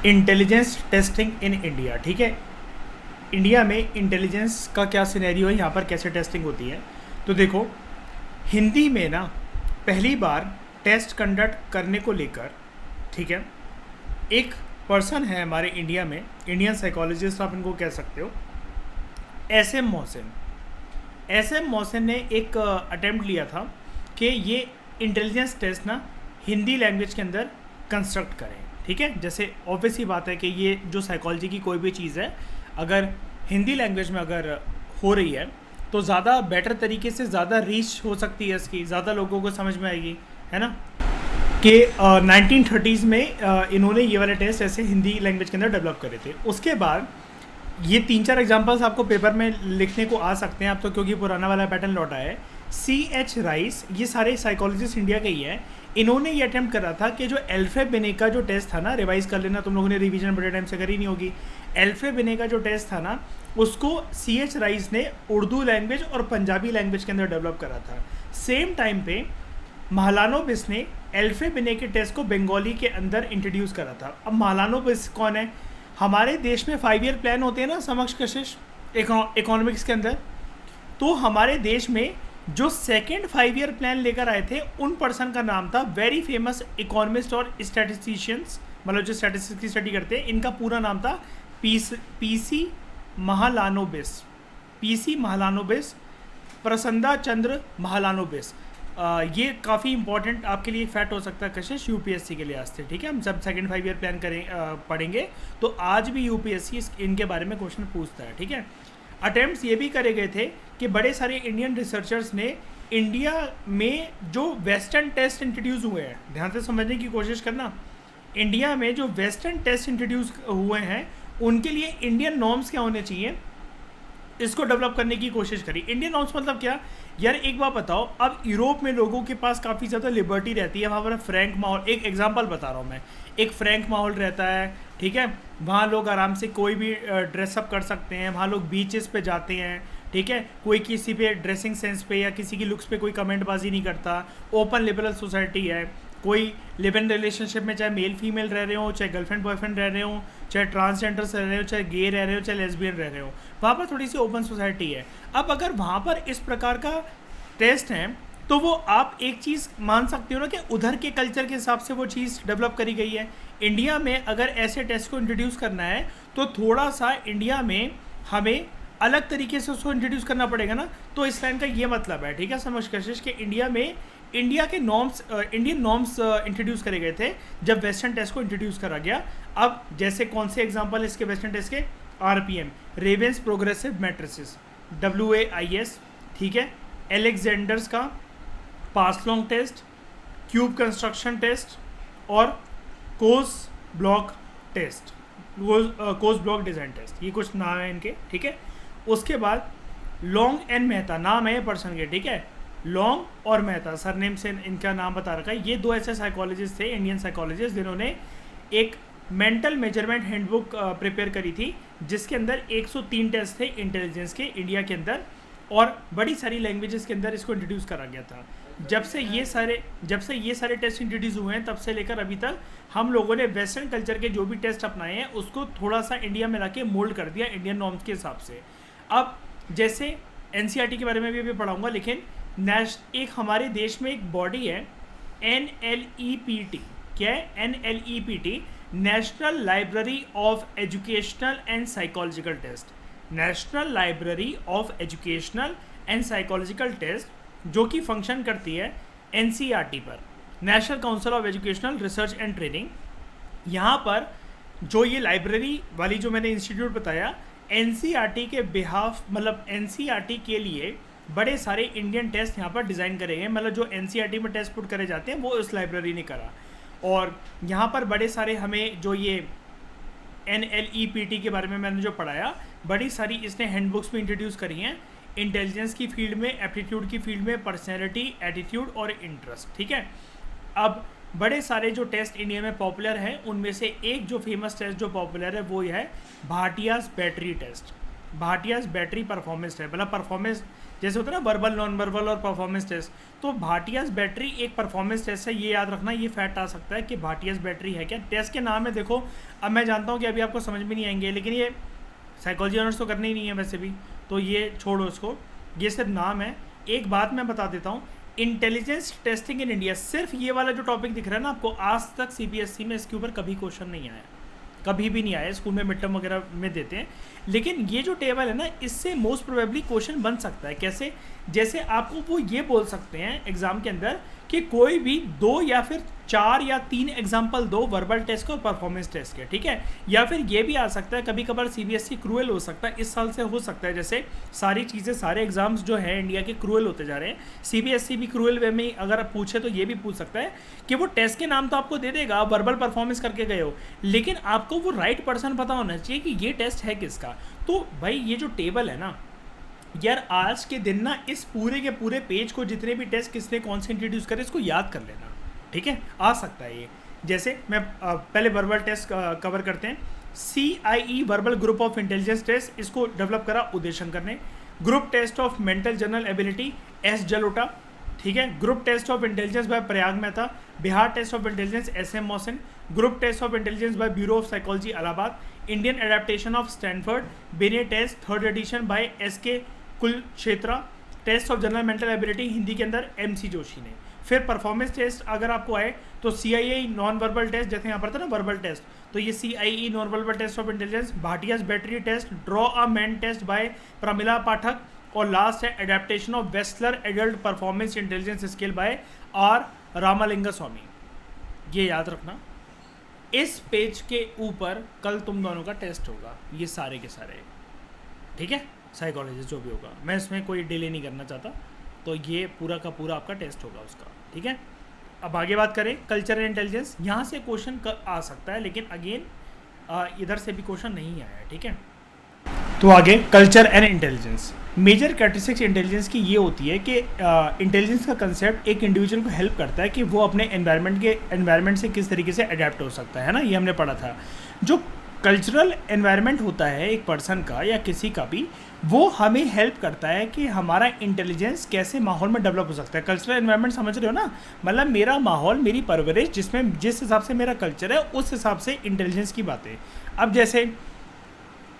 Intelligence testing in India. ठीक है, India में इंटेलिजेंस का क्या सिनेरियो है, यहाँ पर कैसे टेस्टिंग होती है। तो देखो, हिंदी में ना पहली बार टेस्ट कंडक्ट करने को लेकर, ठीक है, एक पर्सन है हमारे इंडिया में, इंडियन साइकोलॉजिस्ट आप इनको कह सकते हो, S M Mohsin. S M Mohsin ने एक अटेम्प्ट लिया था कि ये इंटेलिजेंस टेस्ट ना हिंदी लैंग्वेज के अंदर कंस्ट्रक्ट करें। ठीक है, जैसे ऑब्वियस ही बात है कि ये जो साइकोलॉजी की कोई भी चीज़ है, अगर हिंदी लैंग्वेज में अगर हो रही है तो ज़्यादा बेटर तरीके से ज़्यादा रीच हो सकती है, इसकी ज़्यादा लोगों को समझ में आएगी, है ना। कि 1930s में इन्होंने ये वाले टेस्ट ऐसे हिंदी लैंग्वेज के अंदर डेवलप करे थे। उसके बाद ये 3-4 एग्जांपल्स आपको पेपर में लिखने को आ सकते हैं आप तो, क्योंकि पुराना वाला पैटर्न लौटा है। C.H. राइस, ये सारे साइकोलॉजिस्ट इंडिया के ही हैं। इन्होंने ये अटैम्प्ट करा था कि जो एल्फे बिने का जो टेस्ट था ना, रिवाइज कर लेना, तुम लोगों ने रिवीजन बड़े टाइम से करी नहीं होगी। एल्फे बिने का जो टेस्ट था ना, उसको C.H. राइस ने उर्दू लैंग्वेज और पंजाबी लैंग्वेज के अंदर डेवलप करा था। सेम टाइम पे महालानोबिस ने एल्फे बिने के टेस्ट को बंगाली के अंदर इंट्रोड्यूस करा था। अब महालानोबिस कौन है? हमारे देश में 5 ईयर प्लान होते हैं ना समक्ष कशिश इकोनॉमिक्स के अंदर, तो हमारे देश में जो सेकेंड 5 ईयर प्लान लेकर आए थे उन पर्सन का नाम था, वेरी फेमस इकोनॉमिस्ट और स्टैटिस्टिशियंस, मतलब जो स्टैटिस्टिक्स की स्टडी करते हैं, इनका पूरा नाम था पीसी महालानोबिस। पीसी महालानोबिस, प्रसन्ना चंद्र महालानोबिस। ये काफ़ी इंपॉर्टेंट आपके लिए फैक्ट हो सकता है कशिश, यूपीएससी के लिहाज से। ठीक है, हम जब सेकंड 5 ईयर प्लान पढ़ेंगे तो आज भी यूपीएससी इनके बारे में क्वेश्चन पूछता है। ठीक है, अटेम्प्ट्स ये भी करे गए थे कि बड़े सारे इंडियन रिसर्चर्स ने इंडिया में जो वेस्टर्न टेस्ट इंट्रोड्यूस हुए हैं, ध्यान से समझने की कोशिश करना, इंडिया में जो वेस्टर्न टेस्ट इंट्रोड्यूस हुए हैं उनके लिए इंडियन नॉर्म्स क्या होने चाहिए, इसको डेवलप करने की कोशिश करी। इंडियन नॉर्म्स मतलब क्या यार, एक बात बताओ, अब यूरोप में लोगों के पास काफ़ी ज़्यादा लिबर्टी रहती है, वहाँ पर फ्रैंक माहौल, एक एग्जांपल बता रहा हूँ मैं, एक फ्रैंक माहौल रहता है। ठीक है, वहाँ लोग आराम से कोई भी ड्रेसअप कर सकते हैं, वहाँ लोग बीचेस पे जाते हैं। ठीक है, कोई किसी पे ड्रेसिंग सेंस पे या किसी की लुक्स पे कोई कमेंटबाजी नहीं करता, ओपन लिबरल सोसाइटी है। कोई लिव इन रिलेशनशिप में चाहे मेल फीमेल रह रहे हो, चाहे गर्लफ्रेंड बॉयफ्रेंड रह रहे हो, चाहे ट्रांसजेंडर्स रह रहे हो, चाहे गे रह रहे हो, चाहे लेस्बियन रह रहे हो, वहाँ पर थोड़ी सी ओपन सोसाइटी है। अब अगर वहाँ पर इस प्रकार का टेस्ट है तो वो आप एक चीज़ मान सकते हो ना कि उधर के कल्चर के हिसाब से वो चीज़ डेवलप करी गई है। इंडिया में अगर ऐसे टेस्ट को इंट्रोड्यूस करना है तो थोड़ा सा इंडिया में हमें अलग तरीके से उसको इंट्रोड्यूस करना पड़ेगा ना। तो इस लाइन का ये मतलब है, ठीक है, समझ कशिश, कि इंडिया में इंडिया के नॉर्म्स, इंडियन नॉर्म्स इंट्रोड्यूस करे गए थे जब वेस्टर्न टेस्ट को इंट्रोड्यूस करा गया। अब जैसे कौन से एग्जांपल इसके वेस्टर्न टेस्ट के, RPM, ravens progressive matrices, WAIS, ठीक है, एलेक्जेंडर्स का पासलॉन्ग टेस्ट, क्यूब कंस्ट्रक्शन टेस्ट और कोस ब्लॉक टेस्ट, कोस ब्लॉक डिज़ाइन टेस्ट, ये कुछ नाम है इनके। ठीक है, उसके बाद लॉन्ग एंड मेहता नाम है पर्सन के। ठीक है, लॉन्ग और मेहता सरनेम से इनका नाम बता रखा है। ये दो ऐसे साइकोलॉजिस्ट थे, इंडियन साइकोलॉजिस्ट, जिन्होंने एक मेंटल मेजरमेंट हैंडबुक प्रिपेयर करी थी जिसके अंदर 103 टेस्ट थे इंटेलिजेंस के इंडिया के अंदर, और बड़ी सारी लैंग्वेजेस के अंदर इसको इंट्रोड्यूस करा गया था। जब से ये सारे टेस्ट इंट्रोड्यूस हुए हैं तब से लेकर अभी तक हम लोगों ने वेस्टर्न कल्चर के जो भी टेस्ट अपनाए हैं उसको थोड़ा सा इंडिया में लाके मोल्ड कर दिया इंडियन नॉर्म्स के हिसाब से। अब जैसे NCERT के बारे में भी अभी पढ़ाऊँगा, लेकिन एक हमारे देश में एक बॉडी है NLEPT। क्या है NLEPT? National library of educational and psychological test. National library of educational and psychological test, जो कि फंक्शन करती है NCERT पर, national council of educational research and training. यहाँ पर जो ये लाइब्रेरी वाली जो मैंने इंस्टीट्यूट बताया, NCERT के बिहाफ, मतलब NCERT के लिए बड़े सारे इंडियन टेस्ट यहाँ पर डिज़ाइन करे गए, मतलब जो NCERT में टेस्ट पुट करे जाते हैं वो इस लाइब्रेरी ने करा। और यहाँ पर बड़े सारे हमें जो ये NLEPT के बारे में मैंने जो पढ़ाया, बड़ी सारी इसने हैंडबुक्स भी इंट्रोड्यूस करी हैं इंटेलिजेंस की फील्ड में, एप्टीट्यूड की फील्ड में, पर्सनैलिटी, एटीट्यूड और इंटरेस्ट। ठीक है, अब बड़े सारे जो टेस्ट इंडिया में पॉपुलर हैं उनमें से एक जो फेमस टेस्ट जो पॉपुलर है वो है Bhatia's battery test. Bhatia's battery performance है, मतलब परफॉर्मेंस जैसे होता है ना वर्बल, नॉन वर्बल और परफॉर्मेंस टेस्ट। तो भाटियाज बैटरी एक परफॉर्मेंस टेस्ट है, ये याद रखना, ये फैक्ट आ सकता है कि भाटियाज बैटरी है क्या। टेस्ट के नाम है देखो, अब मैं जानता हूँ कि अभी आपको समझ में नहीं आएंगे, लेकिन ये साइकोलॉजी ऑनर्स तो करनी ही नहीं है वैसे भी, तो ये छोड़ो इसको, ये सिर्फ नाम है। एक बात मैं बता देता हूँ, इंटेलिजेंस टेस्टिंग इन इंडिया, सिर्फ ये वाला जो टॉपिक दिख रहा है ना आपको, आज तक सीबीएसई में इसके ऊपर कभी क्वेश्चन नहीं आया, कभी भी नहीं आया। स्कूल में मिड टर्म वगैरह में देते हैं, लेकिन ये जो टेबल है ना, इससे मोस्ट प्रोबेबली क्वेश्चन बन सकता है। कैसे? जैसे आपको वो ये बोल सकते हैं एग्जाम के अंदर कि कोई भी 2 या फिर 4 या 3 एग्जाम्पल दो वर्बल टेस्ट के और परफॉर्मेंस टेस्ट के, ठीक है। या फिर ये भी आ सकता है, कभी कभार सीबीएसई क्रूएल हो सकता है, इस साल से हो सकता है, जैसे सारी चीज़ें, सारे एग्जाम्स जो है इंडिया के क्रूएल होते जा रहे हैं, सीबीएसई भी क्रूएल वे में अगर आप पूछे तो ये भी पूछ सकता है कि वो टेस्ट के नाम तो आपको दे देगा, आप वर्बल परफॉर्मेंस करके गए हो, लेकिन आपको वो राइट पर्सन पता होना चाहिए कि ये टेस्ट है किसका। तो भाई ये जो टेबल है ना यार, आज के दिन ना इस पूरे के पूरे पेज को, जितने भी टेस्ट किसने कौन से इंट्रोड्यूस करे, इसको याद कर लेना, ठीक है। आ सकता है ये, जैसे मैं पहले वर्बल टेस्ट कवर करते हैं। CIE verbal group of intelligence test, इसको डेवलप करा उदय शंकर ने। Group test of mental general ability S Jalota, ठीक है। Group test of intelligence by Prayag Mehta. Bihar test of intelligence SM Mohsin. Group test of intelligence by bureau of psychology Allahabad. Indian adaptation of Stanford Binet test 3rd edition by SK Kulshreshtha. Test of general mental ability Hindi के अंदर MC Joshi ने। फिर performance test अगर आपको आए तो CIE non verbal test, जैसे यहाँ पर था ना वर्बल टेस्ट, तो ये CIE non verbal test of intelligence. Bhatia's battery test. Draw a man test by Pramila Pathak. और लास्ट है adaptation of Wechsler adult performance intelligence scale by R Ramalinga Swamy. ये याद रखना, इस पेज के ऊपर कल तुम दोनों का टेस्ट होगा, ये सारे के सारे, ठीक है। साइकोलॉजिस्ट जो भी होगा, मैं इसमें कोई डिले नहीं करना चाहता, तो ये पूरा का पूरा आपका टेस्ट होगा उसका, ठीक है। अब आगे बात करें कल्चर एंड इंटेलिजेंस, यहाँ से क्वेश्चन आ सकता है, लेकिन अगेन इधर से भी क्वेश्चन नहीं आया है, ठीक है। तो आगे culture and intelligence, major characteristics intelligence की ये होती है कि इंटेलिजेंस का कंसेप्ट एक इंडिविजुअल को हेल्प करता है कि वो अपने एनवायरनमेंट से किस तरीके से अडेप्ट हो सकता है ना, ये हमने पढ़ा था। जो कल्चरल एनवायरनमेंट होता है एक पर्सन का या किसी का भी, वो हमें हेल्प करता है कि हमारा इंटेलिजेंस कैसे माहौल में डेवलप हो सकता है। कल्चरल एनवायरनमेंट समझ रहे हो ना, मतलब मेरा माहौल, मेरी परवरिश, जिसमें जिस हिसाब से मेरा कल्चर है, उस हिसाब से इंटेलिजेंस की बातें। अब जैसे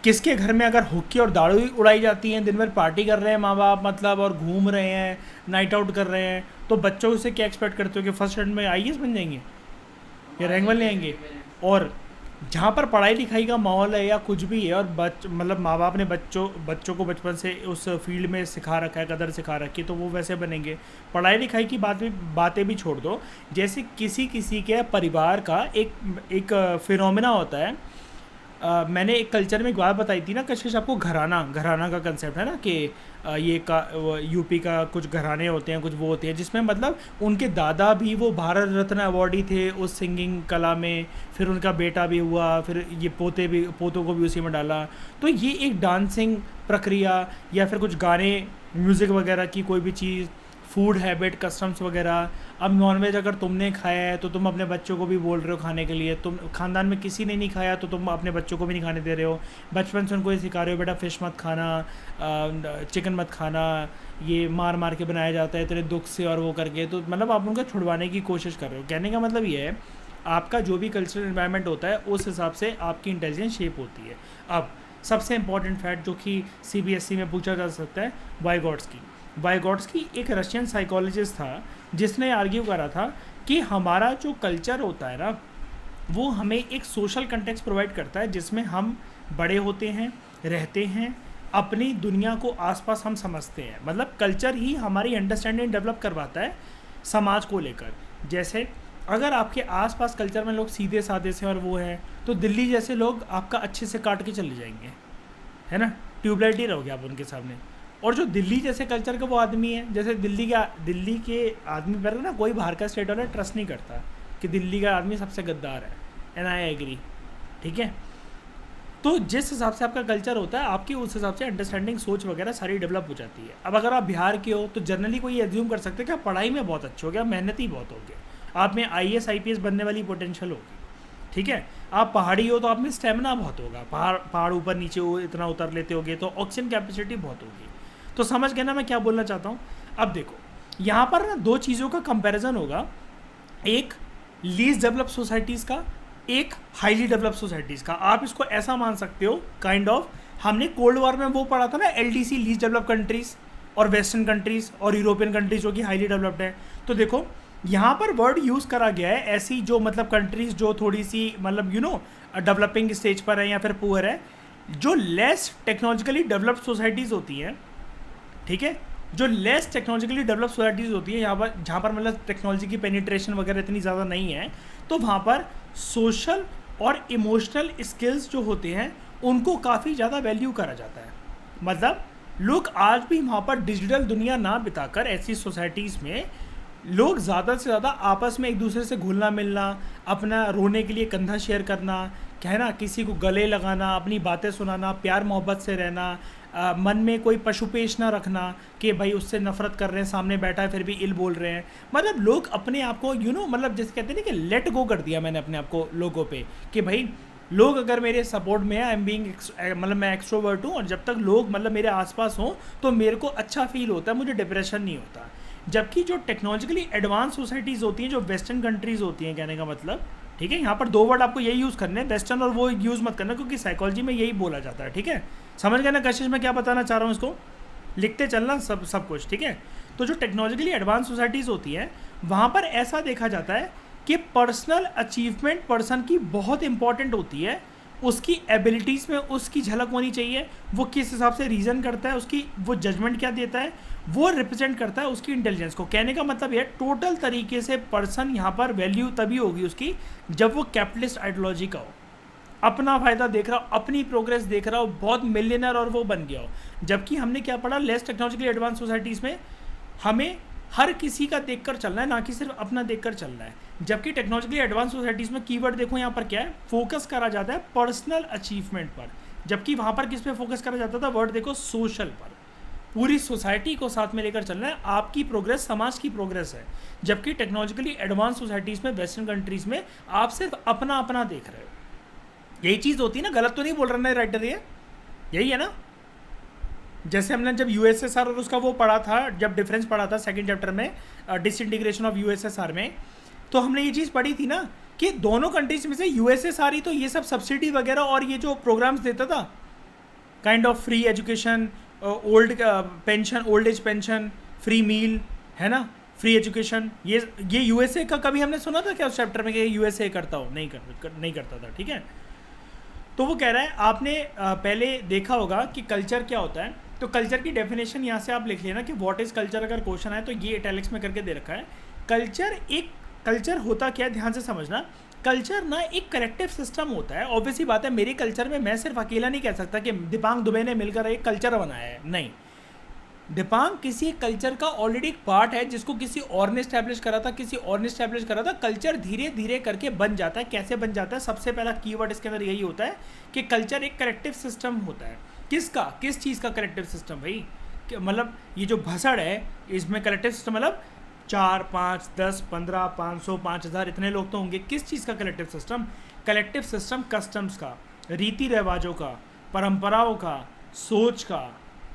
किसके घर में अगर हुक्की और दारू उड़ाई जाती हैं, दिन भर पार्टी कर रहे हैं माँ बाप, मतलब, और घूम रहे हैं, नाइट आउट कर रहे हैं, तो बच्चों से क्या एक्सपेक्ट करते हो कि फर्स्ट स्टैंडर्ड में IAS बन जाएंगे या रैंक वन ले आएंगे। और जहाँ पर पढ़ाई लिखाई का माहौल है या कुछ भी है, और मतलब माँ बाप ने बच्चों को बचपन से उस फील्ड में सिखा रखा है, कदर सिखा रखी है, तो वो वैसे बनेंगे। पढ़ाई लिखाई की बातें भी छोड़ दो, जैसे किसी के परिवार का एक फिनोमिना होता है। मैंने एक कल्चर में एक बात बताई थी ना कशिश आपको, घराना का कंसेप्ट है ना, कि ये यूपी का कुछ घराने होते हैं, कुछ वो होते हैं, जिसमें मतलब उनके दादा भी वो भारत रत्न अवार्डी थे उस सिंगिंग कला में, फिर उनका बेटा भी हुआ, फिर ये पोतों को भी उसी में डाला। तो ये एक डांसिंग प्रक्रिया या फिर कुछ गाने, म्यूज़िक वगैरह की कोई भी चीज़, फूड हैबिट, कस्टम्स वगैरह। अब नॉनवेज अगर तुमने खाया है तो तुम अपने बच्चों को भी बोल रहे हो खाने के लिए, तुम खानदान में किसी ने नहीं खाया तो तुम अपने बच्चों को भी नहीं खाने दे रहे हो। बचपन से उनको ये सिखा रहे हो, बेटा फ़िश मत खाना, चिकन मत खाना, ये मार के बनाया जाता है तेरे दुख से और वो करके, तो मतलब आप उनको छुड़वाने की कोशिश कर रहे हो। कहने का मतलब ये है, आपका जो भी कल्चरल एनवायरनमेंट होता है उस हिसाब से आपकी इंटेलिजेंस शेप होती है। अब सबसे इंपॉर्टेंट फैक्ट जो कि CBSE में पूछा जा सकता है, वाइगॉट्स्की एक रशियन साइकोलॉजिस्ट था, जिसने आर्ग्यू करा था कि हमारा जो कल्चर होता है ना, वो हमें एक सोशल कंटेक्स्ट प्रोवाइड करता है, जिसमें हम बड़े होते हैं, रहते हैं, अपनी दुनिया को आसपास हम समझते हैं। मतलब कल्चर ही हमारी अंडरस्टैंडिंग डेवलप करवाता है समाज को लेकर। जैसे अगर आपके आसपास कल्चर में लोग सीधे साधे से और वो हैं, तो दिल्ली जैसे लोग आपका अच्छे से काट के चले जाएंगे, है ना, ट्यूबलाइट ही रहोगे आप उनके सामने। और जो दिल्ली जैसे कल्चर का वो आदमी है, जैसे दिल्ली के आदमी पर ना कोई बाहर का स्टेट वाला ट्रस्ट नहीं करता कि दिल्ली का आदमी सबसे गद्दार है, एंड आई एग्री, ठीक है। तो जिस हिसाब से आपका कल्चर होता है, आपकी उस हिसाब से अंडरस्टैंडिंग, सोच वगैरह सारी डेवलप हो जाती है। अब अगर आप बिहार के हो तो जनरली कोई एज्यूम कर सकते हैं कि आप पढ़ाई में बहुत अच्छे हो गए, मेहनती बहुत हो गए, आप में IAS IPS बनने वाली पोटेंशियल होगी, ठीक है। आप पहाड़ी हो तो आप में स्टेमिना बहुत होगा, पहाड़ ऊपर नीचे इतना उतर लेते होगे तो ऑक्सीजन कैपेसिटी बहुत होगी। तो समझ गए ना मैं क्या बोलना चाहता हूँ। अब देखो यहाँ पर ना दो चीज़ों का कंपैरिजन होगा, एक लीस्ट डेवलप सोसाइटीज़ का, एक हाईली डेवलप सोसाइटीज़ का। आप इसको ऐसा मान सकते हो काइंड ऑफ, हमने कोल्ड वॉर में वो पढ़ा था ना LDC, लीस्ट डेवलप कंट्रीज़ और वेस्टर्न कंट्रीज़ और यूरोपियन कंट्रीज़ जो कि हाईली डेवलप्ड है। तो देखो यहाँ पर वर्ड यूज़ करा गया है ऐसी जो मतलब कंट्रीज़ जो थोड़ी सी मतलब डेवलपिंग स्टेज पर है या फिर पुअर है, जो लेस टेक्नोलॉजिकली डेवलप्ड सोसाइटीज़ होती हैं, ठीक है, जो लेस टेक्नोलॉजिकली डेवलप सोसाइटीज़ होती है यहाँ पर, जहाँ पर मतलब टेक्नोलॉजी की पेनिट्रेशन वगैरह इतनी ज़्यादा नहीं है, तो वहाँ पर सोशल और इमोशनल स्किल्स जो होते हैं उनको काफ़ी ज़्यादा वैल्यू करा जाता है। मतलब लोग आज भी वहाँ पर डिजिटल दुनिया ना बिताकर ऐसी सोसाइटीज़ में लोग ज़्यादा से ज़्यादा आपस में एक दूसरे से घुलना मिलना, अपना रोने के लिए कंधा शेयर करना, क्या है ना, किसी को गले लगाना, अपनी बातें सुनाना, प्यार मोहब्बत से रहना, मन में कोई पशुपेश ना रखना कि भाई उससे नफरत कर रहे हैं, सामने बैठा है फिर भी इल बोल रहे हैं। मतलब लोग अपने आप को मतलब जैसे कहते हैं ना कि लेट गो कर दिया मैंने अपने आप को लोगों पे, कि भाई लोग अगर मेरे सपोर्ट में है, आई एम बीइंग मतलब मैं एक्सट्रोवर्ट हूँ, और जब तक लोग मतलब मेरे आसपास हों तो मेरे को अच्छा फील होता है, मुझे डिप्रेशन नहीं होता। जबकि जो टेक्नोलॉजिकली एडवांस सोसाइटीज़ होती हैं, जो वेस्टर्न कंट्रीज़ होती हैं, कहने का मतलब, ठीक है, यहाँ पर दो वर्ड आपको यही यूज़ करने हैं, वेस्टर्न और वो यूज़ मत करना, क्योंकि साइकोलॉजी में यही बोला जाता है, ठीक है। समझ गए ना कशिश मैं क्या बताना चाह रहा हूँ, इसको लिखते चलना सब कुछ, ठीक है। तो जो टेक्नोलॉजिकली एडवांस सोसाइटीज़ होती हैं वहाँ पर ऐसा देखा जाता है कि पर्सनल अचीवमेंट पर्सन की बहुत इंपॉर्टेंट होती है, उसकी एबिलिटीज़ में उसकी झलक होनी चाहिए, वो किस हिसाब से रीज़न करता है, उसकी वो जजमेंट क्या देता है, वो रिप्रेजेंट करता है उसकी इंटेलिजेंस को। कहने का मतलब ये टोटल तरीके से पर्सन यहाँ पर वैल्यू तभी होगी उसकी जब वो कैपिटलिस्ट आइडियोलॉजी का हो, अपना फ़ायदा देख रहा हो, अपनी प्रोग्रेस देख रहा हो, बहुत मिलियनर और वो बन गया हो। जबकि हमने क्या पढ़ा, लेस टेक्नोलॉजिकली एडवांस सोसाइटीज़ में हमें हर किसी का देखकर चलना है, ना कि सिर्फ अपना देखकर चलना है। जबकि टेक्नोलॉजिकली एडवांस सोसाइटीज़ में कीवर्ड देखो यहाँ पर क्या है, फोकस करा जाता है पर्सनल अचीवमेंट पर, जबकि वहाँ पर किस पे फोकस करा जाता था, वर्ड देखो सोशल पर, पूरी सोसाइटी को साथ में लेकर चलना है, आपकी प्रोग्रेस समाज की प्रोग्रेस है। जबकि टेक्नोलॉजिकली एडवांस सोसाइटीज़ में, वेस्टर्न कंट्रीज़ में आप सिर्फ अपना अपना देख रहे हो। यही चीज़ होती है ना, गलत तो नहीं बोल रहा ना राइटर, ये यही है ना। जैसे हमने जब USSR और उसका वो पढ़ा था, जब डिफरेंस पढ़ा था सेकंड चैप्टर में, डिसइंटीग्रेशन ऑफ USSR में, तो हमने ये चीज़ पढ़ी थी ना कि दोनों कंट्रीज में से USSR ही तो ये सब सब्सिडी वगैरह और ये जो प्रोग्राम्स देता था, kind of free education, old pension, old age pension, free meal, है ना, फ्री एजुकेशन, ये USA का कभी हमने सुना था क्या उस चैप्टर में कि USA करता हो? नहीं करता था, ठीक है। तो वो कह रहा है आपने पहले देखा होगा कि कल्चर क्या होता है, तो कल्चर की डेफिनेशन यहाँ से आप लिख लेना कि व्हाट इज़ कल्चर, अगर क्वेश्चन है तो ये इटैलिक्स में करके दे रखा है। कल्चर होता क्या है, ध्यान से समझना। कल्चर ना एक कलेक्टिव सिस्टम होता है। ऑब्वियसली बात है, मेरे कल्चर में मैं सिर्फ अकेला नहीं कह सकता कि दीपांग दुबे ने मिलकर एक कल्चर बनाया है, नहीं। दीपांग किसी कल्चर का ऑलरेडी एक पार्ट है जिसको किसी और ने स्टैब्लिश करा था, कल्चर धीरे धीरे करके बन जाता है। कैसे बन जाता है, सबसे पहला कीवर्ड इसके अंदर यही होता है कि कल्चर एक कलेक्टिव सिस्टम होता है। किस चीज़ का कलेक्टिव सिस्टम भाई, मतलब ये जो भसड़ है इसमें कलेक्टिव सिस्टम मतलब 4, 5, 10, 15, 500, 5000 इतने लोग तो होंगे। किस चीज़ का collective system? Collective system customs का, रीति रिवाजों का, परंपराओं का, सोच का,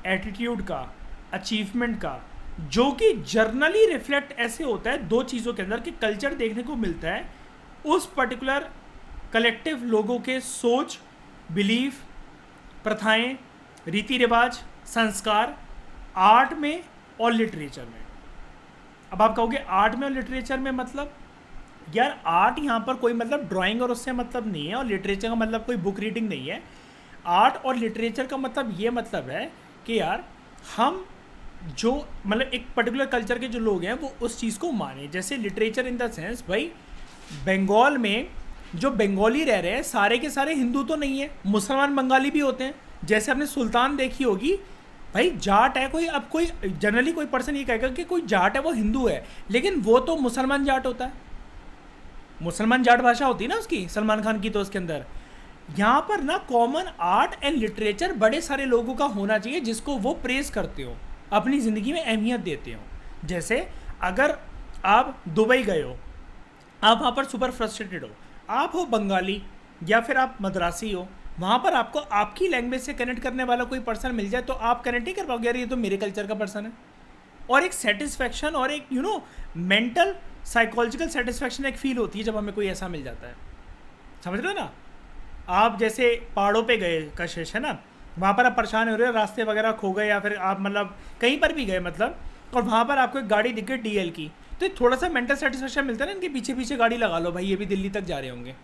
एटीट्यूड का, अचीवमेंट का, जो कि जर्नली रिफ्लेक्ट ऐसे होता है दो चीज़ों के अंदर कि कल्चर देखने को मिलता है उस पर्टिकुलर कलेक्टिव लोगों के सोच, बिलीफ, प्रथाएं, रीति रिवाज, संस्कार, आर्ट में और लिटरेचर में। अब आप कहोगे आर्ट में और लिटरेचर में मतलब, यार आर्ट यहाँ पर कोई मतलब ड्राइंग और उससे मतलब नहीं है, और लिटरेचर का मतलब कोई बुक रीडिंग नहीं है। आर्ट और लिटरेचर का मतलब ये मतलब है कि यार हम जो मतलब एक पर्टिकुलर कल्चर के जो लोग हैं वो उस चीज़ को माने। जैसे लिटरेचर इन द सेंस, भाई बंगाल में जो बंगाली रह रहे हैं सारे के सारे हिंदू तो नहीं है, मुसलमान बंगाली भी होते हैं। जैसे आपने सुल्तान देखी होगी, भाई जाट है कोई, अब कोई जनरली कोई पर्सन ये कहेगा कि कोई जाट है वो हिंदू है, लेकिन वो तो मुसलमान जाट होता है, मुसलमान जाट भाषा होती है ना उसकी, सलमान खान की। तो उसके अंदर यहाँ पर ना कॉमन आर्ट एंड लिटरेचर बड़े सारे लोगों का होना चाहिए जिसको वो प्रेज करते हो, अपनी ज़िंदगी में अहमियत देते हो। जैसे अगर आप दुबई गए हो, आप वहाँ पर सुपर फ्रस्ट्रेटेड हो, आप हो बंगाली या फिर आप मद्रासी हो, वहाँ पर आपको आपकी लैंग्वेज से कनेक्ट करने वाला कोई पर्सन मिल जाए तो आप कनेक्ट नहीं कर पाओगे, यार ये तो मेरे कल्चर का पर्सन है। और एक सेटिस्फैक्शन और एक मेंटल साइकोलॉजिकल सेटिस्फैक्शन एक फील होती है जब हमें कोई ऐसा मिल जाता है। समझ रहे हो ना? आप जैसे पहाड़ों पे गए, कशिश है ना, वहाँ पर आप परेशान हो रहे हो, रास्ते वगैरह खो गए या फिर आप मतलब कहीं पर भी गए मतलब, और वहाँ पर आपको एक गाड़ी दिख गई डीएल की, तो थोड़ा सा मेंटल सेटिस्फेक्शन मिलता है ना, इनके पीछे पीछे गाड़ी लगा लो भाई, ये भी दिल्ली तक जा रहे होंगे,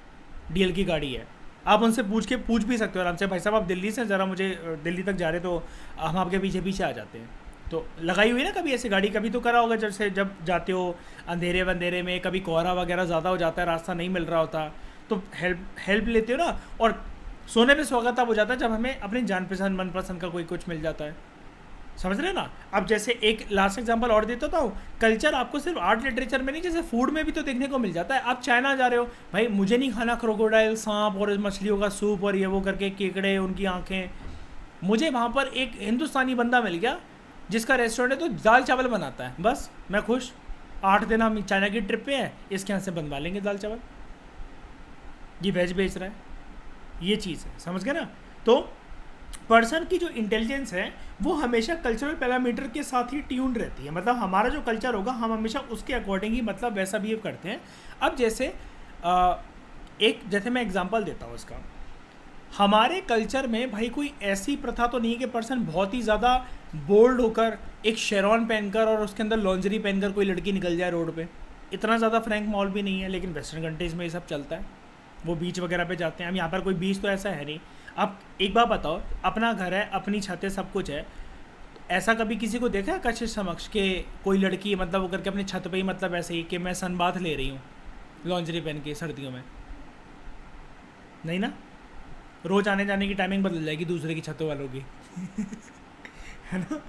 डीएल की गाड़ी है। आप उनसे पूछ भी सकते हो आराम से, भाई साहब आप दिल्ली से ज़रा मुझे दिल्ली तक जा रहे तो हम आपके पीछे पीछे आ जाते हैं। तो लगाई हुई ना कभी ऐसी गाड़ी, कभी तो करा होगा जैसे जब जाते हो अंधेरे वंधेरे में, कभी कोहरा वगैरह ज़्यादा हो जाता है, रास्ता नहीं मिल रहा होता, तो हेल्प लेते हो ना। और सोने पे सुहागा तब हो जाता है जब हमें अपनी जान पहचान मनपसंद का कोई कुछ मिल जाता है। समझ रहे हो ना? अब जैसे एक लास्ट एग्जांपल और देता हूँ, कल्चर आपको सिर्फ आर्ट लिटरेचर में नहीं, जैसे फूड में भी तो देखने को मिल जाता है। आप चाइना जा रहे हो, भाई मुझे नहीं खाना क्रोकोडाइल, सांप और मछलियों का सूप और ये वो करके, केकड़े, उनकी आँखें। मुझे वहाँ पर एक हिंदुस्तानी बंदा मिल गया जिसका रेस्टोरेंट है तो दाल चावल बनाता है, बस मैं खुश। 8 दिन हम चाइना की ट्रिप पे हैं, इसके यहाँ से बनवा लेंगे दाल चावल, ये वेज बेच रहा है, ये चीज़ है। समझ गए ना? तो पर्सन की जो इंटेलिजेंस है वो हमेशा कल्चरल पैरामीटर के साथ ही ट्यून्ड रहती है। मतलब हमारा जो कल्चर होगा हम हमेशा उसके अकॉर्डिंग ही मतलब वैसा बिहेव करते हैं। अब जैसे जैसे मैं एग्जांपल देता हूँ इसका, हमारे कल्चर में भाई कोई ऐसी प्रथा तो नहीं है कि पर्सन बहुत ही ज़्यादा बोल्ड होकर एक शेरवान पहनकर और उसके अंदर लॉन्जरी पहनकर कोई लड़की निकल जाए रोड पे। इतना ज़्यादा फ्रैंक मॉल भी नहीं है, लेकिन वेस्टर्न कंट्रीज़ में ये सब चलता है, वो बीच वगैरह पे जाते हैं। हम यहाँ पर कोई बीच तो ऐसा है नहीं। आप एक बात बताओ, अपना घर है, अपनी छत है, सब कुछ है, ऐसा कभी किसी को देखा है कशिश समक्ष कि कोई लड़की मतलब वो करके अपनी छत पे ही मतलब ऐसे ही कि मैं सनबाथ ले रही हूँ लॉन्जरी पहन के सर्दियों में? नहीं ना? रोज आने जाने की टाइमिंग बदल जाएगी दूसरे की छतों वालों की है ना?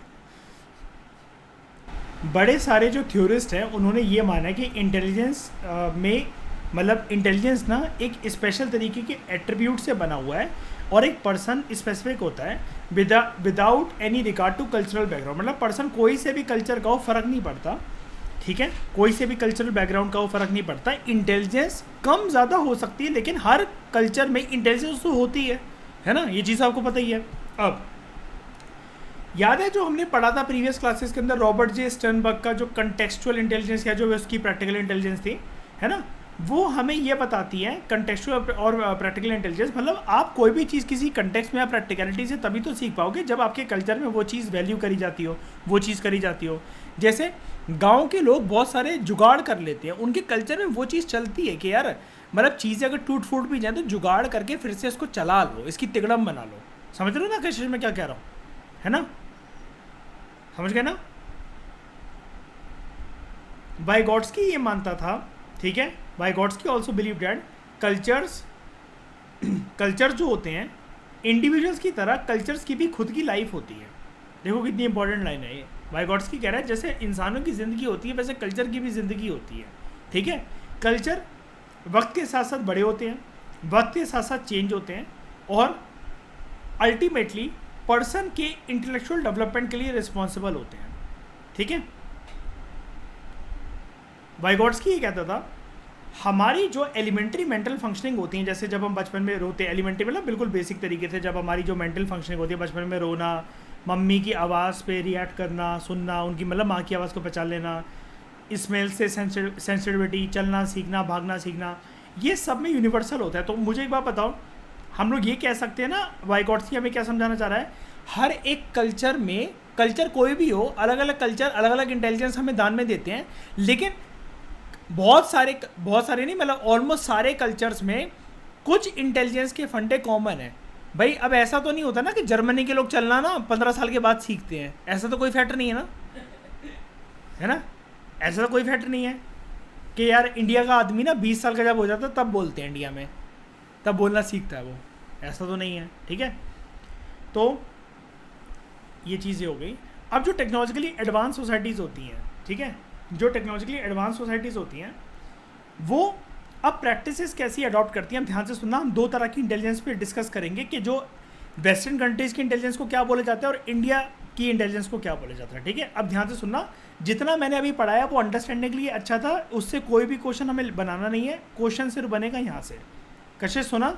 बड़े सारे जो थ्योरिस्ट हैं उन्होंने ये माना है कि इंटेलिजेंस में मतलब इंटेलिजेंस ना एक स्पेशल तरीके के एट्रीब्यूट से बना हुआ है और एक पर्सन स्पेसिफिक होता है without any regard to cultural background. मतलब पर्सन कोई से भी कल्चर का हो फ़र्क नहीं पड़ता, ठीक है, कोई से भी कल्चरल बैकग्राउंड का हो फ़र्क नहीं पड़ता। इंटेलिजेंस कम ज़्यादा हो सकती है लेकिन हर कल्चर में इंटेलिजेंस तो होती है ना? ये चीज़ आपको पता ही है। अब याद है जो हमने पढ़ा था प्रीवियस क्लासेस के अंदर, रॉबर्ट जे स्टर्नबर्ग का जो कंटेक्चुअल इंटेलिजेंस या जो उसकी प्रैक्टिकल इंटेलिजेंस थी, है ना, वो हमें ये बताती है कंटेक्चुअल और प्रैक्टिकल इंटेलिजेंस। मतलब आप कोई भी चीज़ किसी कंटेक्स्ट में या प्रैक्टिकलिटी से तभी तो सीख पाओगे जब आपके कल्चर में वो चीज़ वैल्यू करी जाती हो, वो चीज़ करी जाती हो। जैसे गांव के लोग बहुत सारे जुगाड़ कर लेते हैं, उनके कल्चर में वो चीज़ चलती है कि यार मतलब चीज़ें अगर टूट फूट भी जाए तो जुगाड़ करके फिर से इसको चला लो, इसकी तिकड़म बना लो। समझ रहे हो ना कशिश में क्या कह रहा हूँ, है ना? समझ गए ना? वाइगॉट्स्की ये मानता था, ठीक है, वाइगॉट्स्की ऑल्सो बिलीव डैट कल्चर्स जो होते हैं इंडिविजुअल्स की तरह कल्चर्स की भी खुद की लाइफ होती है। देखो कितनी इंपॉर्टेंट लाइन है ये। वाइगॉट्स्की कह रहा है जैसे इंसानों की ज़िंदगी होती है वैसे कल्चर की भी ज़िंदगी होती है, ठीक है। कल्चर वक्त के साथ साथ बड़े होते हैं, वक्त के साथ साथ चेंज होते हैं और अल्टीमेटली पर्सन के इंटेलेक्चुअल डेवलपमेंट के लिए रिस्पॉन्सिबल होते हैं, ठीक है। वाइगॉट्स्की ये कहता था हमारी जो एलिमेंट्री मेंटल फंक्शनिंग होती है, जैसे जब हम बचपन में रोते हैं, एलिमेंट्री मतलब बिल्कुल बेसिक तरीके से जब हमारी जो मेंटल फंक्शनिंग होती है बचपन में, रोना, मम्मी की आवाज़ पे रिएक्ट करना, सुनना, उनकी मतलब माँ की आवाज़ को पहचान लेना, स्मेल से सेंसिटिविटी, चलना सीखना, भागना सीखना, ये सब में यूनिवर्सल होता है। तो मुझे एक बात बताओ, हम लोग ये कह सकते हैं ना, वाइगॉट्स्की हमें क्या समझाना चाह रहा है, हर एक कल्चर में, कल्चर कोई भी हो, अलग अलग कल्चर अलग अलग इंटेलिजेंस हमें दान में देते हैं, लेकिन बहुत सारे नहीं, मतलब ऑलमोस्ट सारे कल्चर्स में कुछ इंटेलिजेंस के फंडे कॉमन है। भाई अब ऐसा तो नहीं होता ना कि जर्मनी के लोग चलना ना 15 साल के बाद सीखते हैं, ऐसा तो कोई फैक्टर नहीं है ना, है ना? ऐसा तो कोई फैक्टर नहीं है कि यार इंडिया का आदमी ना 20 साल का जब हो जाता है तब बोलते हैं इंडिया में, तब बोलना सीखता है वो, ऐसा तो नहीं है, ठीक है। तो ये चीज़ें हो गई। अब जो टेक्नोलॉजिकली एडवांस सोसाइटीज़ होती हैं, ठीक है, जो टेक्नोलॉजिकली एडवांस सोसाइटीज़ होती हैं वो अब प्रैक्टिसेस कैसी अडॉप्ट करती हैं। हम ध्यान से सुनना, हम दो तरह की इंटेलिजेंस पे डिस्कस करेंगे कि जो वेस्टर्न कंट्रीज़ की इंटेलिजेंस को क्या बोला जाता है और इंडिया की इंटेलिजेंस को क्या बोला जाता है, ठीक है। अब ध्यान से सुनना, जितना मैंने अभी पढ़ाया वो अंडरस्टैंडिंग के लिए अच्छा था, उससे कोई भी क्वेश्चन हमें बनाना नहीं है, क्वेश्चन सिर्फ बनेगा यहाँ से। कशिश सुना?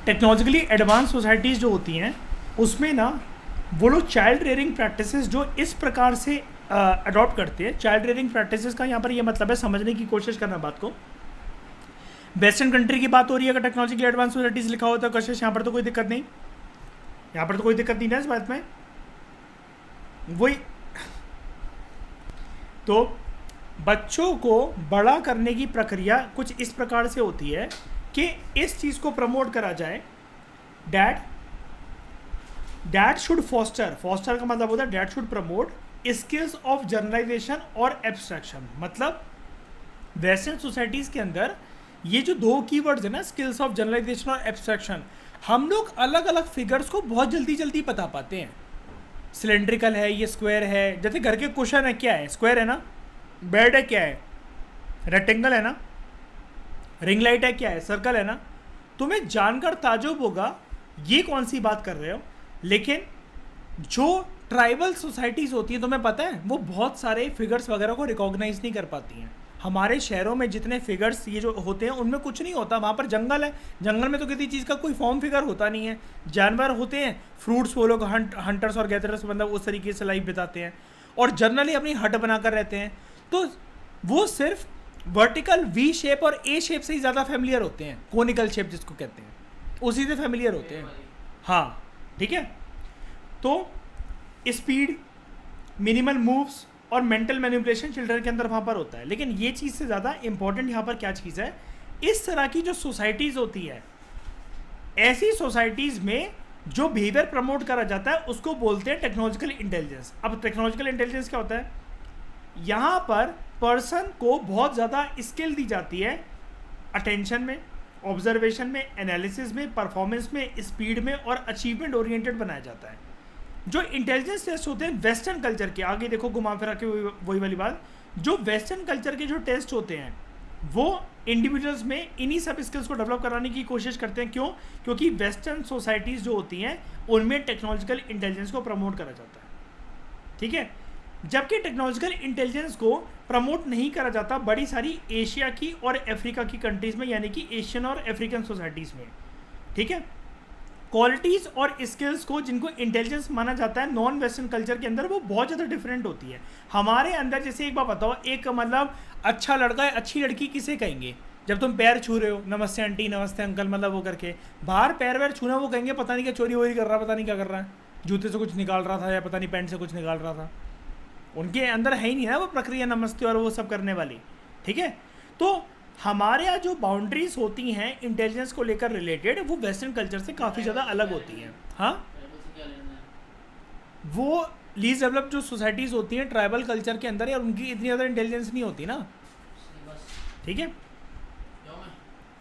टेक्नोलॉजिकली एडवांस सोसाइटीज़ जो होती हैं उसमें ना वो लोग चाइल्ड रेयरिंग प्रैक्टिसेस जो इस प्रकार से अडॉप्ट करते हैं। चाइल्ड रेयरिंग प्रैक्टिसेस का यहाँ पर ये मतलब है, समझने की कोशिश करना बात को। वेस्टर्न कंट्री की बात हो रही है, अगर टेक्नोलॉजिकली एडवांस सोसाइटीज़ लिखा होता है कशिश, यहाँ पर तो कोई दिक्कत नहीं, यहाँ पर तो कोई दिक्कत नहीं है इस बात में। वही तो बच्चों को बड़ा करने की प्रक्रिया कुछ इस प्रकार से होती है कि इस चीज़ को प्रमोट करा जाए। डैड शुड फॉस्टर का मतलब होता है dad should promote skills of journalisation और एब्स्ट्रैक्शन। मतलब वेस्टर्न सोसाइटीज़ के अंदर ये जो दो कीवर्ड्स है ना, स्किल्स ऑफ जर्नलाइजेशन और एब्स्ट्रैक्शन, हम लोग अलग अलग फिगर्स को बहुत जल्दी जल्दी बता पाते हैं। सिलेंड्रिकल है, ये स्क्वायर है, जैसे घर के कुशन है, क्या है, स्क्वायर है ना। बेड है, क्या है, रेक्टेंगल है ना। रिंग लाइट है, क्या है, सर्कल है ना। तुम्हें जानकर ताजुब होगा ये कौन सी बात कर रहे हो, लेकिन जो ट्राइबल सोसाइटीज़ होती हैं तुम्हें पता है वो बहुत सारे फिगर्स वगैरह को रिकॉग्नाइज नहीं कर पाती हैं। हमारे शहरों में जितने फिगर्स ये जो होते हैं उनमें कुछ नहीं होता, वहाँ पर जंगल है, जंगल में तो किसी चीज़ का कोई फॉर्म फिगर होता नहीं है। जानवर होते हैं, फ्रूट्स वो लोग हंटर्स और गैदरर्स मतलब उस तरीके से लाइफ बिताते हैं और जनरली अपनी हट बनाकर रहते हैं। तो वो सिर्फ वर्टिकल वी शेप और ए शेप से ही ज़्यादा फैमिलियर होते हैं, कोनिकल शेप जिसको कहते हैं उसी से फैमिलियर होते हैं। हाँ ठीक है। तो स्पीड, मिनिमल मूव्स और मेंटल मैनिपुलेशन चिल्ड्रन के अंदर वहाँ पर होता है। लेकिन ये चीज़ से ज़्यादा इंपॉर्टेंट यहाँ पर क्या चीज़ है, इस तरह की जो सोसाइटीज़ होती है, ऐसी सोसाइटीज़ में जो बिहेवियर प्रमोट करा जाता है उसको बोलते हैं टेक्नोलॉजिकल इंटेलिजेंस। अब टेक्नोलॉजिकल इंटेलिजेंस क्या होता है, यहाँ पर पर्सन को बहुत ज़्यादा स्किल दी जाती है अटेंशन में, ऑब्जर्वेशन में, एनालिसिस में, परफॉर्मेंस में, स्पीड में और अचीवमेंट ओरिएंटेड बनाया जाता है। जो इंटेलिजेंस टेस्ट होते हैं वेस्टर्न कल्चर के, आगे देखो घुमा फिरा के वही वाली बात, जो वेस्टर्न कल्चर के जो टेस्ट होते हैं वो इंडिविजुअल्स में इन्हीं सब स्किल्स को डेवलप कराने की कोशिश करते हैं। क्यों? क्योंकि वेस्टर्न सोसाइटीज़ जो होती हैं उनमें टेक्नोलॉजिकल इंटेलिजेंस को प्रमोट करा जाता है। ठीक है, जबकि टेक्नोलॉजिकल इंटेलिजेंस को प्रमोट नहीं करा जाता बड़ी सारी एशिया की और अफ्रीका की कंट्रीज़ में, यानी कि एशियन और अफ्रीकन सोसाइटीज़ में। ठीक है, क्वालिटीज़ और स्किल्स को जिनको इंटेलिजेंस माना जाता है नॉन वेस्टर्न कल्चर के अंदर वो बहुत ज़्यादा डिफरेंट होती है। हमारे अंदर जैसे एक बात बताओ, एक मतलब अच्छा लड़का है, अच्छी लड़की किसे कहेंगे? जब तुम पैर छू रहे हो, नमस्ते आंटी, नमस्ते अंकल, मतलब वो करके बाहर पैर वैर छूना, वो कहेंगे पता नहीं क्या चोरी वोरी कर रहा है, पता नहीं क्या कर रहा है, जूते से कुछ निकाल रहा था या पता नहीं पैंट से कुछ निकाल रहा था। उनके अंदर है ही नहीं ना वो प्रक्रिया नमस्ते और वो सब करने वाली। ठीक है, तो हमारे यहाँ जो बाउंड्रीज होती हैं इंटेलिजेंस को लेकर रिलेटेड, वो वेस्टर्न कल्चर से काफ़ी ज़्यादा अलग होती हैं। हाँ, वो लीज डेवलप जो सोसाइटीज़ होती हैं ट्राइबल कल्चर के अंदर, यार उनकी इतनी ज़्यादा इंटेलिजेंस नहीं होती ना। ठीक है,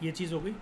ये चीज़ हो गई।